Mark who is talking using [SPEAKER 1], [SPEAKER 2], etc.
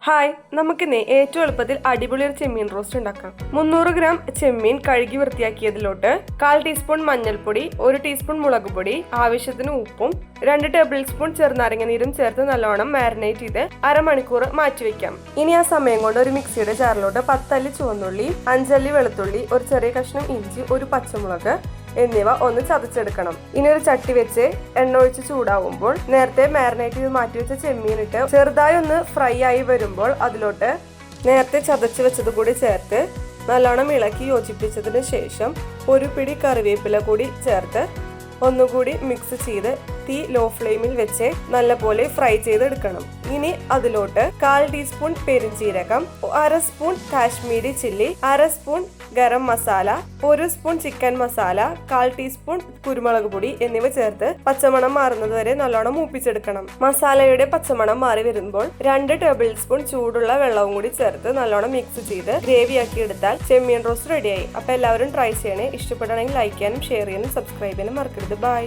[SPEAKER 1] Hi, നമുക്കിന്ന് ഏറ്റവും എളുപ്പത്തിൽ അടിപൊളി ഒരു ചെമ്മീൻ റോസ്റ്റ് ഉണ്ടാക്കാം. 300 ഗ്രാം ചെമ്മീൻ കഴുകി വൃത്തിയാക്കിയതിലോട്ട് 1/4 ടീസ്പൂൺ മഞ്ഞൾപ്പൊടി, 1 ടീസ്പൂൺ മുളക് പൊടി, ആവശ്യത്തിന് ഉപ്പും 2 ടേബിൾ സ്പൂൺ ചെറുനാരങ്ങ നീരും ചേർത്ത് നല്ലോണം മാരിനേറ്റ് ചെയ്ത് അരമണിക്കൂർ മാറ്റിവെക്കാം. ഇനി ആ സമയം കൊണ്ട് ഒരു മിക്സിയുടെ ജാറിലോട്ട് 10 അല്ലി ചുവന്നുള്ളി, 5 അല്ലി വെളുത്തുള്ളി, ഒരു ചെറിയ കഷ്ണം ഇഞ്ചി, ഒരു പച്ചമുളക് എന്നിവ ഒന്ന് ചതച്ചെടുക്കണം. ഇനി ഒരു ചട്ടി വെച്ച് എണ്ണ ഒഴിച്ച് ചൂടാവുമ്പോൾ നേരത്തെ മാരിനേറ്റ് ചെയ്ത് മാറ്റിവെച്ച ചെമ്മീനിട്ട് ചെറുതായി ഒന്ന് ഫ്രൈ ആയി വരുമ്പോൾ അതിലോട്ട് നേരത്തെ ചതച്ച് വെച്ചത് കൂടി ചേർത്ത് നല്ലോണം ഇളക്കി യോജിപ്പിച്ചതിന് ശേഷം ഒരു പിടി കറിവേപ്പില കൂടി ചേർത്ത് ഒന്നുകൂടി മിക്സ് ചെയ്ത് തീ ലോ ഫ്ലെയിമിൽ വെച്ച് നല്ലപോലെ ഫ്രൈ ചെയ്തെടുക്കണം. ഇനി അതിലോട്ട് 1/4 ടീസ്പൂൺ പെരുംജീരകം, 1/2 spoon Kashmiri chilli, 1/2 spoon garam masala, 1 spoon chicken masala, 1/4 teaspoon കുരുമുളക് പൊടി എന്നിവ ചേർത്ത് പച്ചമണം മാറുന്നത് വരെ നല്ലോണം മൂപ്പിച്ചെടുക്കണം. മസാലയുടെ പച്ചമണം മാറി വരുമ്പോൾ 2 ടേബിൾ സ്പൂൺ ചൂടുള്ള വെള്ളവും കൂടി ചേർത്ത് നല്ലോണം മിക്സ് ചെയ്ത് ഗ്രേവി ആക്കി എടുത്താൽ ചെമ്മീൻ റോസ്റ്റ് റെഡിയായി. അപ്പൊ എല്ലാവരും ട്രൈ ചെയ്യണേ. ഇഷ്ടപ്പെടുകയാണെങ്കിൽ ലൈക്ക് ചെയ്യാനും ഷെയർ ചെയ്യാനും സബ്സ്ക്രൈബ് ചെയ്യാനും മറക്കരുത്. ബൈ.